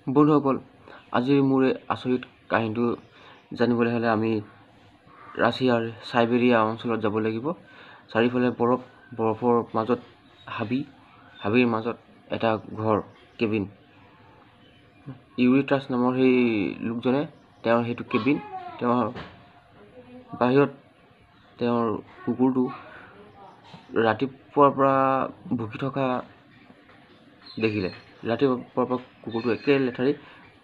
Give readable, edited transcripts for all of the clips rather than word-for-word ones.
বন্ধুসকল, আজি মোৰ আচৰিত কাহিনীটো জানিবলৈ হ'লে আমি ৰাছিয়াৰ চাইবেৰিয়া অঞ্চলত যাব লাগিব। চাৰিওফালে বৰফৰ মাজত হাবিৰ মাজত এটা ঘৰ, কেবিন। ইউৰিট্ৰাছ নামৰ সেই লোকজনে তেওঁৰ সেইটো কেবিন, তেওঁৰ বাহিৰত তেওঁৰ কুকুৰটো ৰাতিপুৱাৰ পৰা ভুকি থকা দেখিলে। ৰাতিপুৱাৰ পৰা কুকুৰটো একে লেঠাৰি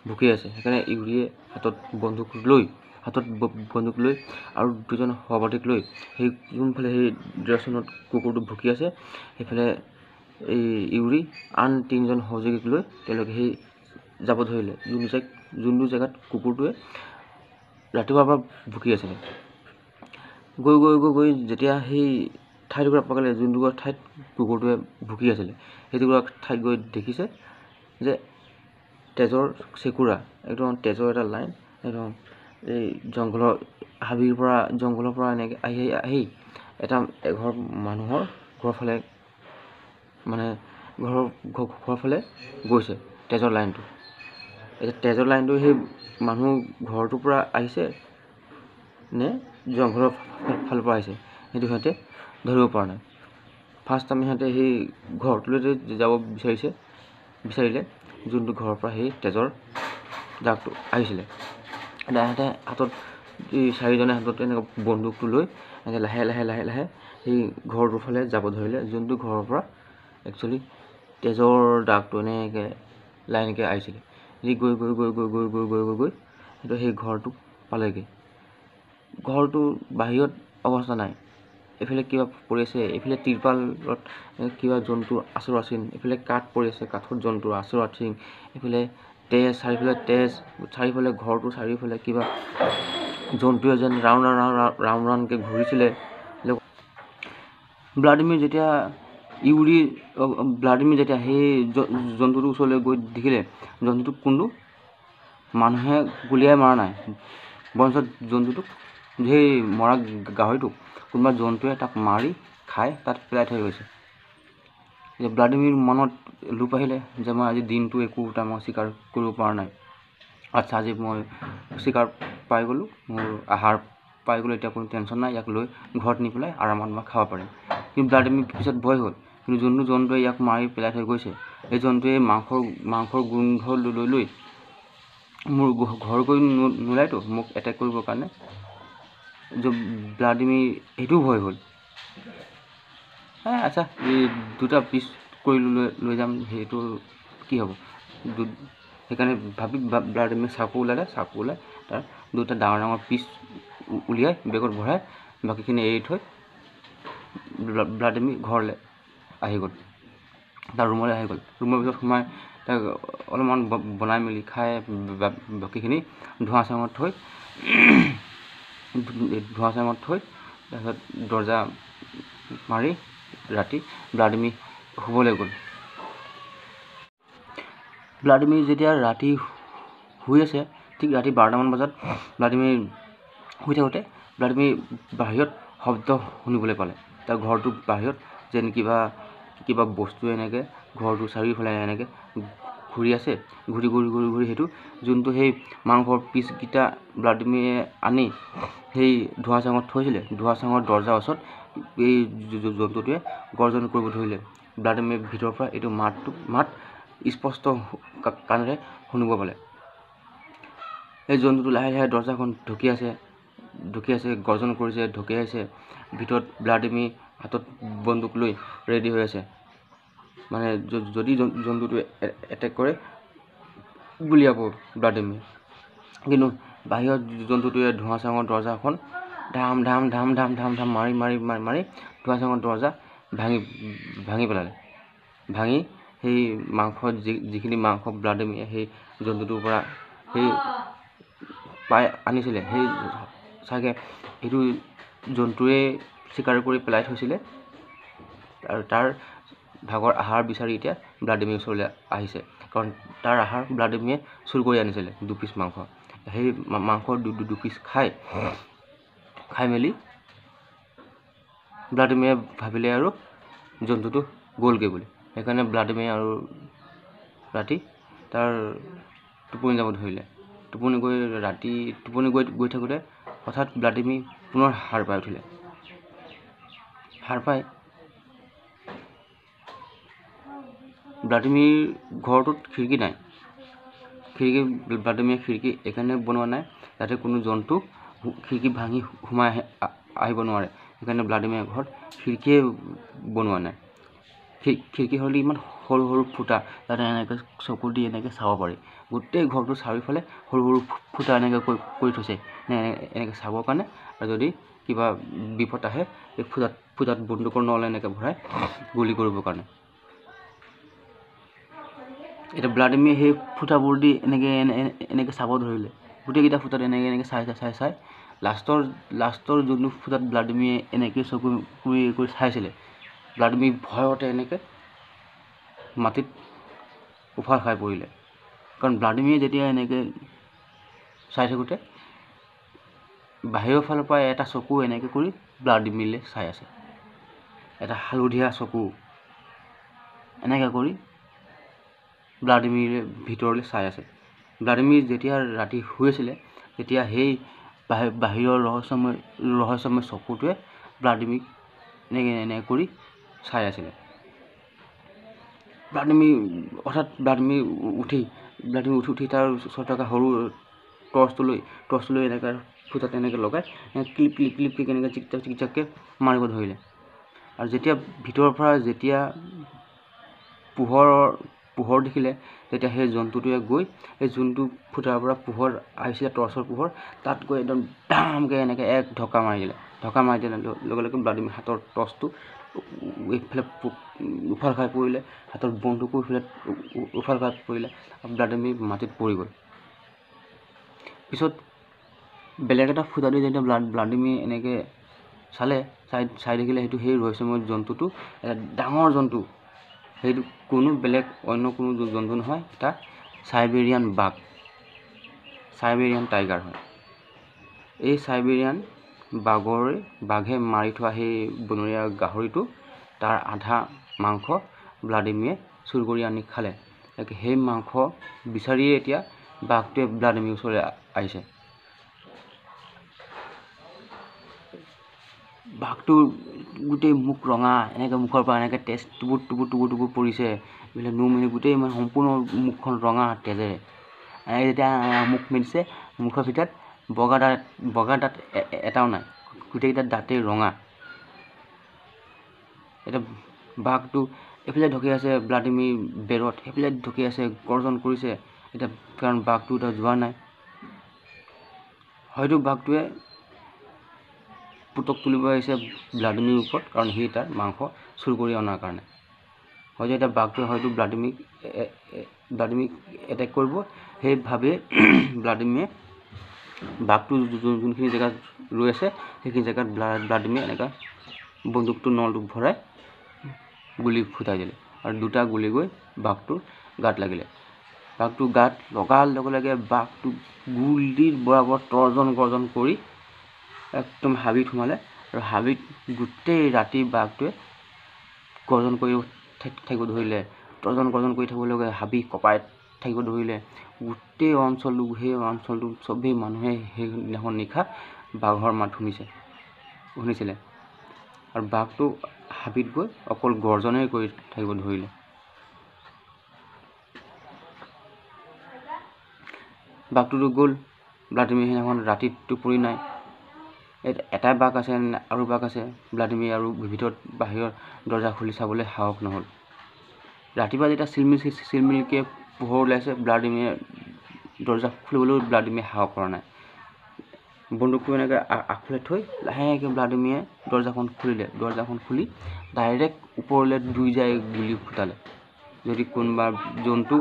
ভুকি আছে। সেইকাৰণে ইউৰিয়ে হাতত বন্দুক লৈ আৰু দুজন সহপাঠীক লৈ সেই যোনফালে সেই ডিৰেকশ্যনত কুকুৰটো ভুকি আছে সেইফালে এই ইউৰি আন তিনিজন সহযোগীক লৈ তেওঁলোকে সেই যাব ধৰিলে যোনটো জেগাত কুকুৰটোৱে ৰাতিপুৱাৰ পৰা ভুকি আছিলে। গৈ যেতিয়া সেই ঠাইটুকুৰা পালে, যোনটুকুৰা ঠাইত কুকুৰটোৱে ভুকি আছিলে, সেইটুকুৰা ঠাইত গৈ দেখিছে যে তেজৰ চেকুৰা, একদম তেজৰ এটা লাইন একদম এই জংঘলৰ পৰা এনেকৈ আহি এটা এঘৰ মানুহৰ ঘৰৰ ফালে, মানে ঘৰৰ ফালে গৈছে তেজৰ লাইনটো। এতিয়া তেজৰ লাইনটো সেই মানুহ ঘৰটোৰ পৰা আহিছে নে জংঘলৰ ফালৰ পৰা আহিছে সেইটো সিহঁতে ধৰিব পৰা নাই। ফাৰ্ষ্ট আমি সিহঁতে সেই ঘৰটোলৈ যাব বিচাৰিলে যোনটো ঘৰৰ পৰা সেই তেজৰ দাগটো আহিছিলে। সিহঁতে হাতত এই চাৰিজনে হাতত এনেকৈ বন্দুকটো লৈ এনেকৈ লাহে লাহে সেই ঘৰটোৰ ফালে যাব ধৰিলে, যোনটো ঘৰৰ পৰা একচুৱেলি তেজৰ দাগটো এনেকৈ লাইনকৈ আহিছিলে। গৈ সেইটো সেই ঘৰটো পালেগৈ। ঘৰটোৰ বাহিৰত অৱস্থা নাই, এইফালে কিবা পৰি আছে, এইফালে তিৰপালত কিবা জন্তুৰ আচৰ আছিল, এইফালে কাঠ পৰি আছে, কাঠত জন্তুৰ আচৰ আছিল, এইফালে তেজ, চাৰিওফালে ঘৰটোৰ চাৰিওফালে কিবা জন্তুৱে যেন ৰাউণ্ডকৈ ঘূৰিছিলে। ভ্লাদিমিৰ যেতিয়া সেই জন্তুটোৰ ওচৰলৈ গৈ দেখিলে জন্তুটোক কোনটো মানুহে গুলিয়াই মৰা নাই, বৰঞ্চ জন্তুটোক সেই মৰা গাহৰিটোক কোনোবা জন্তুৱে তাক মাৰি খাই তাত পেলাই থৈ গৈছে। যে ভ্লাদিমিৰ মনত লোপ আহিলে যে মই আজি দিনটো একো এটা মই চিকাৰ কৰিব পৰা নাই। আচ্ছা, আজি মই চিকাৰ পাই গ'লোঁ, মোৰ আহাৰ পাই গ'লোঁ, এতিয়া কোনো টেনশ্যন নাই, ইয়াক লৈ ঘৰত নি পেলাই আৰামত মই খাব পাৰিম। কিন্তু ভ্লাদিমিৰ পিছত ভয় হ'ল, কিন্তু যোনটো জন্তুৱে ইয়াক মাৰি পেলাই থৈ গৈছে এই জন্তুৱে মাংসৰ গোন্ধ লৈ মোৰ ঘৰ গৈ নোলায়তো মোক এটেক কৰিবৰ কাৰণে। ভ্লাদিমিৰ সেইটোও ভয় হ'ল। আচ্ছা, এই দুটা পিচ কৰি লৈ যাম, সেইটো কি হ'ব। সেইকাৰণে ভাবি ভ্লাদিমিৰ চাকু ওলাই তাৰ দুটা ডাঙৰ পিচ উলিয়াই বেগত ভৰাই বাকীখিনি এৰি থৈ ভ্লাদিমিৰ ঘৰলৈ আহি গ'ল, তাৰ ৰুমলৈ আহি গ'ল। ৰুমৰ ভিতৰত সোমাই তাক অলপমান বনাই মেলি খাই বাকীখিনি ধোঁৱা চাঙত থৈ তাৰপিছত দৰ্জা মাৰি ৰাতি ভ্লাদিমিৰ শুবলৈ গ'ল। ভ্লাদিমিৰ যেতিয়া ৰাতি শুই আছে, ঠিক ৰাতি 12টামান বজাত ভ্লাদিমিৰ শুই থাকোঁতে ভ্লাদিমিৰ বাহিৰত শব্দ শুনিবলৈ পালে। তাৰ ঘৰটোৰ বাহিৰত যেন কিবা বস্তু এনেকৈ ঘৰটোৰ চাৰিওফালে এনেকৈ ঘূৰি আছে, ঘূৰি সেইটো যোনটো সেই মাংসৰ পিচকেইটা ভ্লাদিমিৰে আনি সেই ধোঁৱা চাঙত থৈছিলে, ধোঁৱা চাঙৰ দৰ্জাৰ ওচৰত এই জন্তুটোৱে গৰ্জন কৰিব ধৰিলে। ভ্লাদিমিৰে ভিতৰৰ পৰা এইটো মাত স্পষ্ট কাণেৰে শুনিব পালে। এই জন্তুটো লাহে লাহে দৰ্জাখন ঢুকি আছে, গৰ্জন কৰিছে, ঢকিয়াইছে। ভিতৰত ভ্লাদিমিৰ হাতত বন্দুক লৈ ৰেডি হৈ আছে, মানে যদি জন্তুটোৱে এটেক কৰে গুলিয়াব ভ্লাদিমিৰ। কিন্তু বাহিৰত জন্তুটোৱে ধোঁৱা চাঙৰ দৰ্জাখন ধাম মাৰি ধোঁৱা চাঙৰ দৰ্জা ভাঙি পেলালে। ভাঙি সেই যিখিনি মাংস ভ্লাদিমিৰে সেই জন্তুটোৰ পৰা সেই পাই আনিছিলে, সেই চাগে সেইটো জন্তুৱে চিকাৰ কৰি পেলাই থৈছিলে আৰু তাৰ ভাগৰ আহাৰ বিচাৰি এতিয়া ভ্লাদিমিৰ ওচৰলৈ আহিছে, কাৰণ তাৰ আহাৰ ভ্লাদিমিৰে চুৰ কৰি আনিছিলে 2 পিচ মাংস। সেই মাংস 2 পিচ খাই মেলি ভ্লাদিমিৰে ভাবিলে আৰু জন্তুটো গ'লগৈ বুলি। সেইকাৰণে ভ্লাদিমিৰে আৰু ৰাতি তাৰ টোপনি যাব ধৰিলে। টোপনি গৈ থাকোঁতে হঠাৎ ভ্লাদিমিৰ পুনৰ সাৰ পাই উঠিলে। সাৰ পাই ভ্লাদিমিৰ ঘৰটোত খিৰিকী নাই। ভ্লাদিমিৰে খিৰিকী এইকাৰণে বনোৱা নাই যাতে কোনো জন্তু খিৰিকী ভাঙি সোমাই আহিব নোৱাৰে। সেইকাৰণে ভ্লাদিমিৰে ঘৰত খিৰিকীয়ে বনোৱা নাই। খিৰিকী হ'লে ইমান সৰু সৰু ফুটা যাতে এনেকৈ চকু দি এনেকৈ চাব পাৰি। গোটেই ঘৰটো চাৰিওফালে সৰু সৰু ফুটা এনেকৈ কৰি থৈছে এনেকৈ চাবৰ কাৰণে, আৰু যদি কিবা বিপদ আহে এই ফুটাত বন্দুকৰ নল এনেকৈ ভৰাই গুলি কৰিবৰ কাৰণে। এতিয়া ভ্লাদিমিৰে সেই ফুটাবোৰ দি এনেকৈ চাব ধৰিলে। গোটেইকেইটা ফুটাত এনেকৈ চাই লাষ্টৰ যোনটো ফুটাত ভ্লাদিমিৰে এনেকৈ চকু কৰি চাইছিলে, ভ্লাদিমিৰ ভয়তে এনেকৈ মাটিত উফাল খাই পৰিলে। কাৰণ ভ্লাদিমিৰে যেতিয়া এনেকৈ চাই থাকোঁতে বাহিৰৰ ফালৰ পৰা এটা চকু এনেকৈ কৰি ভ্লাদিমিৰলৈ চাই আছে। এটা হালধীয়া চকু এনেকৈ কৰি ভ্লাদিমিৰে ভিতৰলৈ চাই আছে। ভ্লাদিমিৰ যেতিয়া ৰাতি শুই আছিলে তেতিয়া সেই বাহিৰৰ ৰহস্যময় চকুটোৱে ভ্লাদিমিৰক এনেকৈ কৰি চাই আছিলে। ভ্লাদিমিৰ উঠি তাৰ ওচৰত থকা সৰু টৰ্চটো লৈ এনেকৈ ফুটাত এনেকৈ লগাই ক্লিপ এনেকৈ চিকচাককৈ মাৰিব ধৰিলে। আৰু যেতিয়া ভিতৰৰ পৰা যেতিয়া পোহৰ দেখিলে, তেতিয়া সেই জন্তুটোৱে গৈ সেই যোনটো ফুটাৰ পৰা পোহৰ আহিছিলে, টৰ্চৰ পোহৰ, তাত গৈ একদম ডামকৈ এনেকৈ এক ঢকা মাৰি দিলে। ঢকা মাৰি দিয়াৰ লগে লগে ভ্লাদিমিৰ হাতৰ টৰ্চটো এইফালে উফাল খাই পৰিলে, হাতৰ বন্দুকো এইফালে উফাল খাই পৰিলে, আৰু ভ্লাদিমিৰ মাটিত পৰি গ'ল। পিছত বেলেগ এটা ফুটা দি যেতিয়া ভ্লাদিমিৰে এনেকৈ চাই দেখিলে সেইটো সেই ৰহস্যময় জন্তুটো এটা ডাঙৰ জন্তু। সেইটো অন্য কোনো জন্তু নহয়, এটা চাইবেৰিয়ান টাইগাৰ হয়। এই চাইবেৰিয়ান বাঘে মাৰি থোৱা সেই বনৰীয়া গাহৰিটো তাৰ আধা মাংস ভ্লাদিমিৰে চুৰ কৰি আনি খালে। সেই মাংস বিচাৰিয়ে এতিয়া বাঘটোৱে ভ্লাদিমিৰৰ ওচৰলৈ আহিছে। বাঘটোৰ গোটেই মুখ ৰঙা, এনেকৈ মুখৰ পৰা এনেকৈ তেজ টুপুৰ পৰিছে। এইফালে নোম গোটেই সম্পূৰ্ণ মুখখন ৰঙা তেজেৰে। যেতিয়া মুখ মেলিছে, মুখৰ ভিতৰত বগা দাঁত এটাও নাই, গোটেইকেইটা দাঁতেই ৰঙা। এতিয়া বাঘটো এইফালে ঢকি আছে ভ্লাদিমিৰ বেৰত, সেইফালে ঢকি আছে, গৰ্জন কৰিছে। এতিয়া কাৰণ বাঘটো এতিয়া যোৱা নাই, হয়তো বাঘটোৱে পুতক তুলিব আহিছে ভ্লাদিমিৰৰ ওপৰত, কাৰণ সি তাৰ মাংস চুৰ কৰি অনাৰ কাৰণে। হয়তো এতিয়া বাঘটোৱে হয়তো ভ্লাদিমিৰক এটেক কৰিব। সেইভাৱে ভ্লাদিমিৰে বাঘটো যোনখিনি জেগাত ৰৈ আছে সেইখিনি জেগাত ভ্লাদিমিৰে এনেকৈ বন্দুকটোৰ নলটো ভৰাই গুলি ফুটাই দিলে, আৰু দুটা গুলি গৈ বাঘটোৰ গাত লাগিলে। বাঘটোৰ গাত লগাৰ লগে লগে বাঘটো গুলিৰ বৰাবৰ গৰ্জন কৰি একদম হাবিত সোমালে, আৰু হাবিত গোটেই ৰাতি বাঘটোৱে গৰ্জন কৰি থাকিব ধৰিলে। গৰ্জন কৰি থাকিব লগে হাবি কঁপাই থাকিব ধৰিলে। গোটেই অঞ্চলটো চবেই মানুহে সেইদিনাখন নিশা বাঘৰ মাত শুনিছিলে, আৰু বাঘটো হাবিত গৈ অকল গৰ্জনেই কৰি থাকিব ধৰিলে। বাঘটোতো গ'ল, ভ্লাদিমিৰ সেইদিনাখন ৰাতি টোপনি নাই। এটাই বাঘ আছে, আৰু বাঘ আছে, ভ্লাদিমিৰ আৰু বাহিৰৰ দৰ্জা খুলি চাবলৈ সাহস নহ'ল। ৰাতিপুৱা যেতিয়া চিলমিলকৈ পোহৰ ওলাইছে, ভ্লাদিমিৰে দৰ্জা খুলিবলৈও ভ্লাদিমিৰে সাহস কৰা নাই। বন্দুকটো এনেকৈ আগফালে থৈ লাহেকৈ ভ্লাদিমিৰে দৰ্জাখন খুলি ডাইৰেক্ট ওপৰলৈ দুই যায় গুলি ফুটালে। যদি কোনোবা জন্তু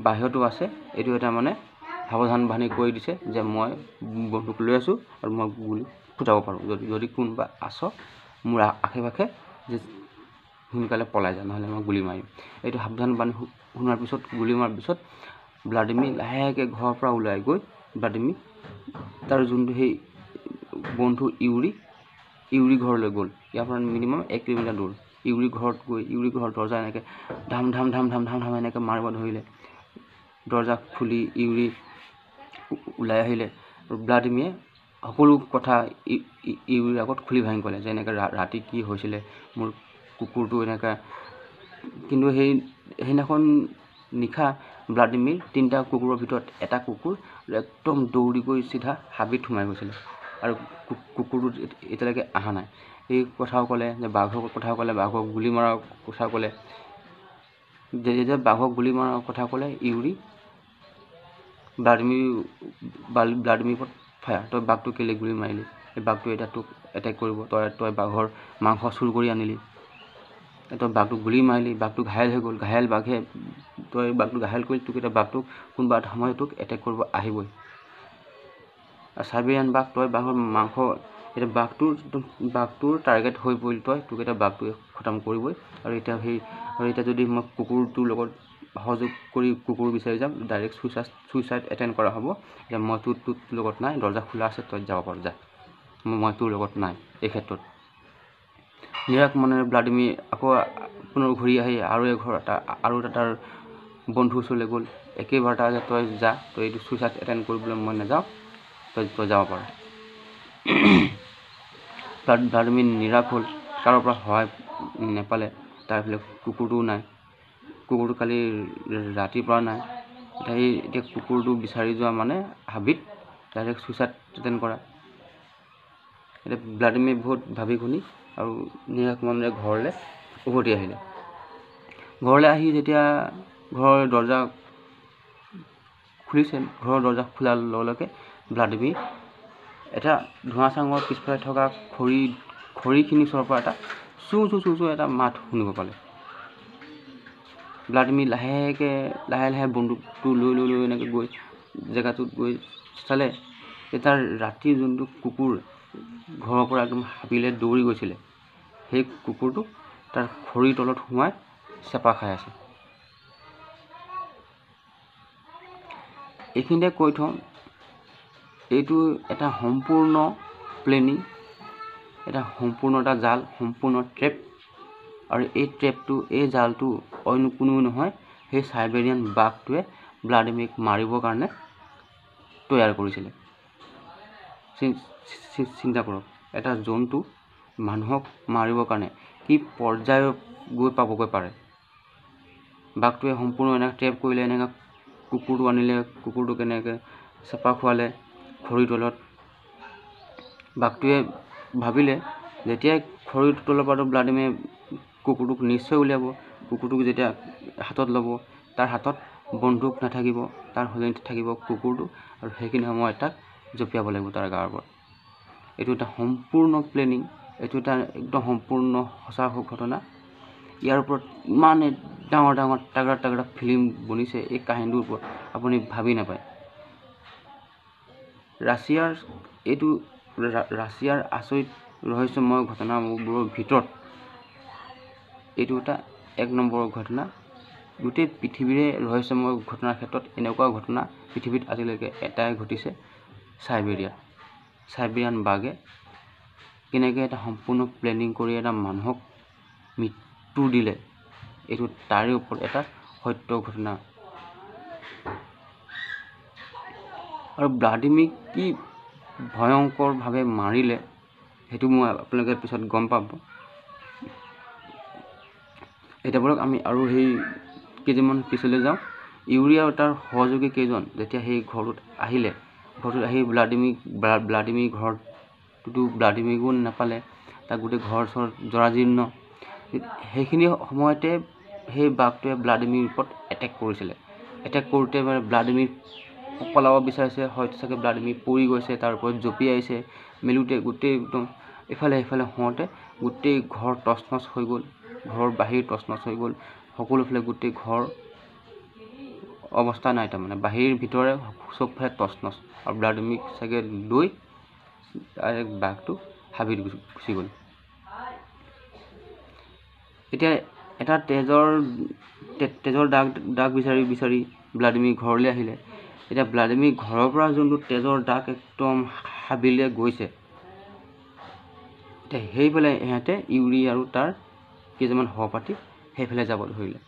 বাহিৰতো আছে, এইটো এটা সাৱধান বাণী কৰি দিছে যে মই বন্দুক লৈ আছোঁ আৰু মই গুলি ফুটাব পাৰোঁ। যদি কোনোবা আছ মোৰ আশে পাশে, যে সোনকালে পলাই যায়, নহ'লে মই গুলি মাৰিম। এইটো সাৱধান বাণী শুনাৰ পিছত, গুলি মৰাৰ পিছত ভ্লাদিমিৰ লাহেকৈ ঘৰৰ পৰা ওলাই গৈ ভ্লাদিমিৰ তাৰ যোনটো সেই বন্ধু ইউৰি ঘৰলৈ গ'ল। ইয়াৰ পৰা মিনিমাম 1 কিলোমিটাৰ দূৰ। ইউৰি ঘৰৰ দৰ্জা এনেকৈ ধাম এনেকৈ মাৰিব ধৰিলে। দৰ্জা খুলি ইউৰি ওলাই আহিলে। ভ্লাদিমিৰে সকলো কথা ইউৰিৰ আগত খুলি ভাঙি ক'লে যে এনেকৈ ৰাতি কি হৈছিলে, মোৰ কুকুৰটো এনেকৈ। কিন্তু সেইদিনাখন নিশা ভ্লাদিমিৰ 3টা কুকুৰৰ ভিতৰত এটা কুকুৰ একদম দৌৰি গৈ চিধা হাবিত সোমাই গৈছিলে আৰু কুকুৰটো এতিয়ালৈকে অহা নাই। এই কথাও ক'লে যে বাঘৰ কথাও ক'লে, বাঘক গুলি মৰাৰ কথা ক'লে। যেতিয়া বাঘক গুলি মৰাৰ কথা ক'লে ইউৰি ভ্লাদিমিৰ ওপৰত ফায়াৰ, তই বাঘটো কেলৈ গুলি মাৰিলি, এই বাঘটো এতিয়া তোক এটেক কৰিব, তই বাঘৰ মাংস চুৰ কৰি আনিলি, তই বাঘটোক গুলি মাৰিলি, বাঘটো ঘাইল হৈ গ'ল, ঘাইল বাঘে তই বাঘটো ঘাইল কৰি তোক এতিয়া বাঘটোক কোনোবা এটা সময়ত তোক এটেক কৰিব আহিবই। আৰু চাইবেৰিয়ান বাঘ, তই বাঘৰ মাংস, এতিয়া বাঘটোৰ টাৰ্গেট হৈ পৰিল, তোক এতিয়া বাঘটোৱে খতম কৰিবই। আৰু এতিয়া যদি মই কুকুৰটোৰ লগত সহযোগ কৰি কুকুৰ বিচাৰি যাম, ডাইৰেক্ট ছুইচাইড এটেম্প কৰা হ'ব। এতিয়া মই তোৰ লগত নাই, দৰ্জা খোলা আছে, তই যাব পাৰ যা, মই তোৰ লগত নাই এই ক্ষেত্ৰত। নিৰাশ মনেৰে ভ্লাদিমিৰ আকৌ পুনৰ ঘূৰি আহি আৰু এটা তাৰ বন্ধুৰ ওচৰলৈ গ'ল। একেই বাৰ্তা যে তই যা, তই এইটো ছুইচাইড এটেম্প কৰিবলৈ মই নাযাওঁ, তই যাব পাৰ। ভ্লাদিমিৰ নিৰাশ হ'ল, কাৰো পৰা সহায় নাপালে। তাৰফালে কুকুৰটোও নাই, কুকুৰটো কালি ৰাতিৰ পৰা নাই। এতিয়া কুকুৰটো বিচাৰি যোৱা মানে হাবিত ডাইৰেক্ট ছুইচাইড এটেম্প কৰা। এতিয়া ভ্লাদিমিৰ বহুত ভাবি শুনি আৰু নিৰাশ মনেৰে ঘৰলৈ উভতি আহিলে। ঘৰলৈ আহি যেতিয়া ঘৰৰ দৰ্জা খুলিছে, ঘৰৰ দৰ্জা খোলাৰ লগে লগে ভ্লাদিমিৰ এটা ধোঁৱা চাঙৰ পিছফালে থকা খৰিখিনিৰ ওচৰৰ পৰা এটা চু এটা মাত শুনিব পালে। ভ্লাদিমিৰ লাহে বন্দুকটো লৈ এনেকৈ গৈ জেগাটোত গৈ চালে যে তাৰ ৰাতিৰ যোনটো কুকুৰ ঘৰৰ পৰা একদম হাবিলৈ দৌৰি গৈছিলে, সেই কুকুৰটো তাৰ খৰিৰ তলত সোমাই চেপা খাই আছে। এইখিনিতে কৈ থওঁ, এইটো এটা সম্পূৰ্ণ প্লেনিং, এটা সম্পূৰ্ণ এটা জাল, সম্পূৰ্ণ ট্ৰেপ। আৰু এই জালটো অন্য কোনো নহয়, সেই চাইবেৰিয়ান বাঘটোৱে ভ্লাদিমিৰক মাৰিবৰ কাৰণে তৈয়াৰ কৰিছিলে। চিন্তা কৰক, এটা জন্তু মানুহক মাৰিবৰ কাৰণে কি পৰ্যায়ত গৈ পাবগৈ পাৰে। বাঘটোৱে সম্পূৰ্ণ এনেকৈ ট্ৰেপ কৰিলে, এনেকৈ কুকুৰটো আনিলে, কুকুৰটোক এনেকৈ চেপা খোৱালে খৰিৰ তলত। বাঘটোৱে ভাবিলে যেতিয়াই খৰিৰ তলৰ পৰা ভ্লাদিমিৰে কুকুৰটোক নিশ্চয় উলিয়াব, কুকুৰটোক যেতিয়া হাতত ল'ব, তাৰ হাতত বন্দুক নাথাকিব, তাৰ সলনি থাকিব কুকুৰটো, আৰু সেইখিনি সময়ত তাক জঁপিয়াব লাগিব তাৰ গাৰ ওপৰত। এইটো এটা সম্পূৰ্ণ প্লেনিং, এইটো এটা একদম সম্পূৰ্ণ সঁচা ঘটনা। ইয়াৰ ওপৰত ইমানে ডাঙৰ তাগৰা ফিল্ম বনিছে, এই কাহিনীটোৰ ওপৰত আপুনি ভাবি নাপায়। ৰাছিয়াৰ আচৰিত ৰহস্যময় ঘটনাবোৰৰ ভিতৰত এইটো এটা 1 নম্বৰৰ ঘটনা। গোটেই পৃথিৱীৰে ৰহস্যময় ঘটনাৰ ক্ষেত্ৰত এনেকুৱা ঘটনা পৃথিৱীত আজিলৈকে এটাই ঘটিছে, চাইবেৰিয়ান বাঘে কেনেকৈ এটা সম্পূৰ্ণ প্লেনিং কৰি এটা মানুহক মৃত্যু দিলে, এইটো তাৰে ওপৰত এটা সত্য ঘটনা। আৰু ভ্লাদিমিৰক কি ভয়ংকৰভাৱে মাৰিলে সেইটো মই আপোনালোকে পিছত গম পাব। এতিয়া বলক আমি আৰু সেই কেইদিনমান পিছলৈ যাওঁ। ইউৰি আৰু তাৰ সহযোগী কেইজন যেতিয়া সেই ঘৰটোত আহি ভ্লাদিমিৰ ঘৰটোতো ভ্লাদিমিৰকো নাপালে, তাক গোটেই ঘৰ চৰ জৰাজীৰ্ণ। সেইখিনি সময়তে সেই বাঘটোৱে ভ্লাদিমিৰৰ ওপৰত এটেক কৰিছিলে। এটেক কৰোঁতে মানে ভ্লাদিমিৰ পলাব বিচাৰিছে, হয়তো চাগে ভ্লাদিমিৰ পৰি গৈছে, তাৰ ওপৰত জঁপিয়াইছে, মেলোঁতে গোটেই একদম ইফালে সিফালে হওঁতে গোটেই ঘৰ তছনছ হৈ গ'ল, ঘৰৰ বাহিৰ তছনছ হৈ গ'ল, সকলোফালে গোটেই ঘৰ অৱস্থা নাই, তাৰমানে বাহিৰ ভিতৰে চবফালে তছনছ। আৰু ভ্লাদিমিৰক চাগে লৈ ডাইৰেক্ট বাঘটো হাবিত গুচি গ'ল। এতিয়া এটা তেজৰ দাগ বিচাৰি ভ্লাদিমিৰ ঘৰলৈ আহিলে। এতিয়া ভ্লাদিমিৰ ঘৰৰ পৰা যোনটো তেজৰ দাগ একদম হাবিলৈ গৈছে, এতিয়া সেইফালে ইহঁতে ইউৰি আৰু তাৰ কেইজনমান সহপাঠী সেইফালে যাব ধৰিলে।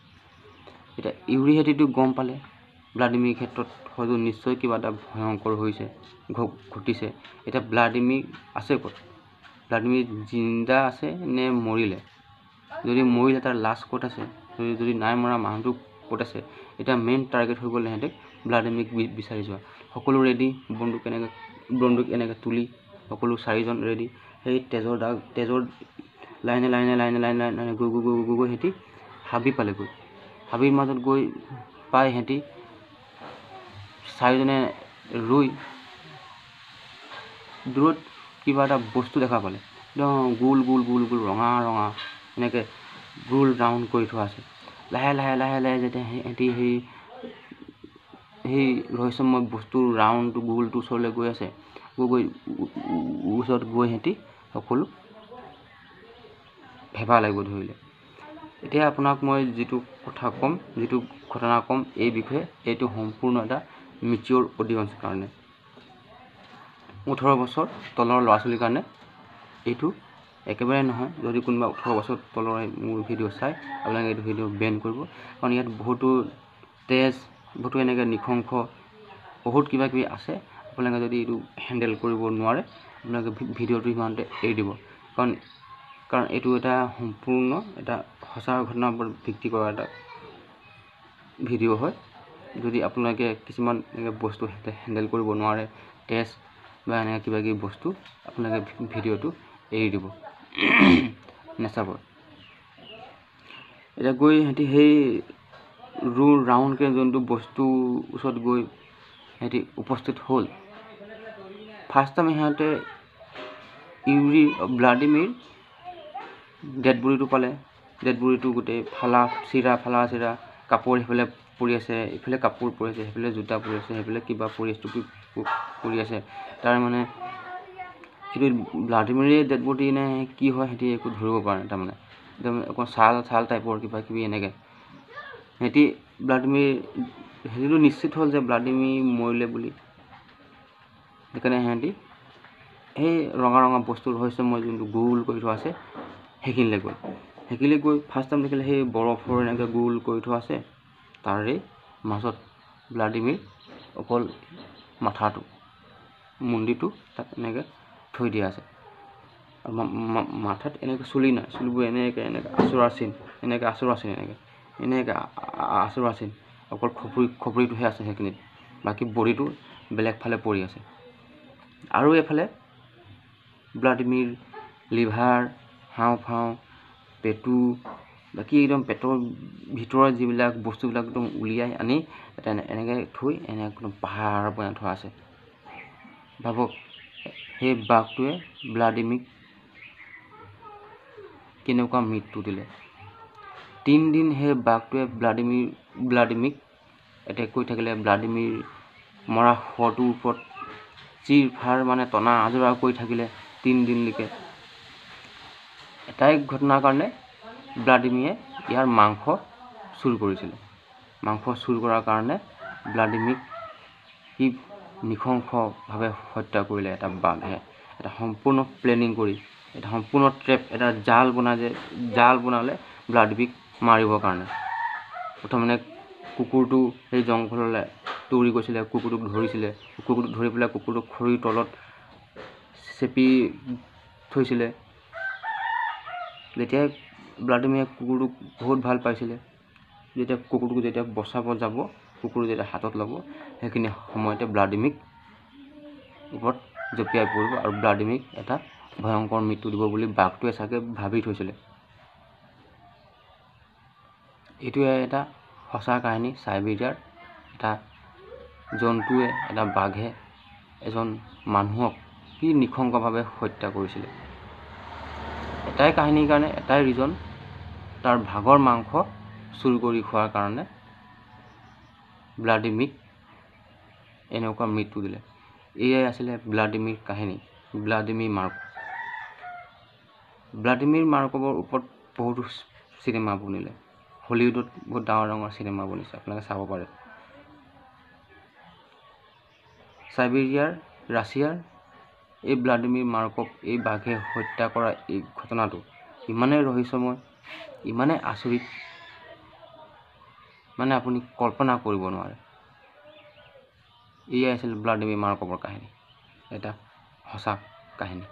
এতিয়া ইউৰিহঁতেতো গম পালে ভ্লাদিমিৰ ক্ষেত্ৰত হয়তো নিশ্চয় কিবা এটা ভয়ংকৰ হৈছে ঘটিছে। এতিয়া ভ্লাদিমিৰ আছে ক'ত? ভ্লাদিমিৰ জিন্দা আছে নে মৰিলে? যদি মৰিলে তাৰ লাশ ক'ত আছে? যদি নাই মৰা মানুহটো ক'ত আছে? এতিয়া মেইন টাৰ্গেট হৈ গ'ল সিহঁতে ভ্লাদিমিৰক বিচাৰি যোৱা। সকলো ৰেডি, বন্দুক এনেকৈ তুলি সকলো 4জন ৰেডি। সেই তেজৰ লাইনে গৈ সিহঁতি হাবি পালেগৈ। হাবিৰ মাজত গৈ পাই সিহঁতি 4জনে ৰৈ দূৰত কিবা এটা বস্তু দেখা পালে। একদম গোল ৰঙা এনেকৈ গোল ৰাউণ্ড কৰি থোৱা আছে। লাহে লাহে যেতিয়া সিহঁতি সেই ৰহস্যময় বস্তু ৰাউণ্ডটো গোলটো ওচৰলৈ গৈ আছে, ওচৰত গৈ সিহঁতি সকলো ভেবা লাগিব ধৰিলে। এতিয়া আপোনাক মই যিটো ঘটনা ক'ম এই বিষয়ে, এইটো সম্পূৰ্ণ এটা মেচিয়ৰ অডিয়েন্সৰ কাৰণে, 18 বছৰ তলৰ ল'ৰা ছোৱালীৰ কাৰণে এইটো একেবাৰে নহয়। যদি কোনোবা 18 বছৰ তলৰ মোৰ ভিডিঅ' চাই আপোনালোকে এইটো ভিডিঅ' বেন কৰিব, কাৰণ ইয়াত বহুতো তেজ, বহুতো এনেকৈ নৃশংস বহুত কিবা কিবি আছে। আপোনালোকে যদি এইটো হেণ্ডেল কৰিব নোৱাৰে আপোনালোকে ভিডিঅ'টো সিমানতে এৰি দিব, কাৰণ এইটো এটা সম্পূৰ্ণ এটা সঁচা ঘটনাৰ ওপৰত ভিত্তি কৰা এটা ভিডিঅ' হয়। যদি আপোনালোকে কিছুমান এনেকৈ বস্তু হেণ্ডেল কৰিব নোৱাৰে, তেজ বা এনেকৈ কিবা কিবি বস্তু, আপোনালোকে ভিডিঅ'টো এৰি দিব, নেচাব। এতিয়া গৈ সিহঁতি সেই ৰাউণ্ডকৈ যোনটো বস্তু ওচৰত গৈ সিহঁতি উপস্থিত হ'ল। ফাৰ্ষ্ট টাইম সিহঁতে ভ্লাদিমিৰ ডেড বডিটো পালে। ডেড বডিটো গোটেই ফালা চিৰা কাপোৰ সেইফালে পৰি আছে, ইফালে কাপোৰ পৰি আছে, সেইফালে জোতা পৰি আছে, সেইফালে কিবা পৰি আছে, টুপি পৰি আছে। তাৰ মানে সেইটো ভ্লাদিমিৰে ডেড বডি নে কি হয় সিহঁতি একো ধৰিব পৰা নাই। তাৰমানে একদম অকণ ছাল টাইপৰ কিবা কিবি এনেকৈ সিহঁতিটো নিশ্চিত হ'ল যে ভ্লাদিমিৰ মৰিলে বুলি। সেইকাৰণে সিহঁতি সেই ৰঙা বস্তু ৰহস্যময় যোনটো গোল কৰি থোৱা আছে সেইখিনিলৈ গৈ ফাৰ্ষ্ট টাইম দেখিলে সেই বৰফৰ এনেকৈ গোল কৰি থোৱা আছে। তাৰে মাজত ভ্লাদিমিৰ অকল মাথাটো, মুণ্ডিটো তাত এনেকৈ থৈ দিয়া আছে। আৰু মাথাত এনেকৈ চুলি নাই, চুলিবোৰ এনেকৈ আঁচোৰা চিন, অকল খপৰিটোহে আছে সেইখিনিত, বাকী বডিটো বেলেগ ফালে পৰি আছে। আৰু এফালে ভ্লাদিমিৰ লিভাৰ, হাওঁফাওঁ, পেটু, বাকী একদম পেটৰ ভিতৰৰ যিবিলাক বস্তুবিলাক একদম উলিয়াই আনি এনেকৈ থৈ একদম পাহাৰ বনাই থোৱা আছে। ভাবক সেই বাঘটোৱে ভ্লাদিমিৰক কেনেকুৱা মৃত্যু দিলে। 3 দিন সেই বাঘটোৱে ভ্লাদিমিৰক এটেক কৰি থাকিলে। ভ্লাদিমিৰ মৰা শৱটোৰ ওপৰত চিৰফাৰ মানে টনা আজোৰা কৰি থাকিলে 3 দিনলৈকে। এটাই ঘটনাৰ কাৰণে ভ্লাদিমিৰে ইয়াৰ মাংস চুৰ কৰিছিলে। মাংস চুৰ কৰাৰ কাৰণে ভ্লাদিমিৰক সি নৃশংসভাৱে হত্যা কৰিলে এটা বাঘে। এটা সম্পূৰ্ণ প্লেনিং কৰি, এটা সম্পূৰ্ণ ট্ৰেপ, এটা জাল বনালে ভ্লাদিমিৰক মাৰিবৰ কাৰণে। প্ৰথমে কুকুৰটো সেই জংঘললৈ দৌৰি গৈছিলে, কুকুৰটোক ধৰিছিলে, কুকুৰটোক ধৰি পেলাই কুকুৰটোক খৰিৰ তলত চেপি থৈছিলে। যেতিয়া ভ্লাদিমিৰে কুকুৰটোক বহুত ভাল পাইছিলে, যেতিয়া কুকুৰটোক বচাব যাব, কুকুৰটো যেতিয়া হাতত ল'ব, সেইখিনি সময়তে ভ্লাদিমিৰক ওপৰত জঁপিয়াই পৰিব আৰু ভ্লাদিমিৰক এটা ভয়ংকৰ মৃত্যু দিব বুলি বাঘটোৱে চাগে ভাবি থৈছিলে। এইটোৱে এটা সঁচা কাহিনী। চাইবেৰিয়াৰ এটা জন্তুৱে, এটা বাঘে এজন মানুহক কি নৃশংসভাৱে হত্যা কৰিছিলে। এটাই কাহিনীৰ কাৰণে, এটাই ৰিজন, তাৰ ভাগৰ মাংস চুৰ কৰি খোৱাৰ কাৰণে ভ্লাদিমিৰক এনেকুৱা মৃত্যু দিলে। এয়াই আছিলে ভ্লাদিমিৰ কাহিনী, ভ্লাদিমিৰ মাৰ্কভ। ভ্লাদিমিৰ মাৰ্কভৰ ওপৰত বহুতো চিনেমা বনিলে। হলিউডত বহুত ডাঙৰ চিনেমা বনিছে, আপোনালোকে চাব পাৰে। চাইবেৰিয়াৰ, ৰাছিয়াৰ এই ভ্লাদিমিৰ মাৰ্কভ, এই বাঘে হত্যা কৰা এই ঘটনাটো ইমানেই ৰহস্যময়, ইমানেই আচৰিত, মানে আপুনি কল্পনা কৰিব নোৱাৰে। এয়াই আছিল ভ্লাদিমিৰ মাৰ্কভৰ কাহিনী, এটা সঁচা কাহিনী।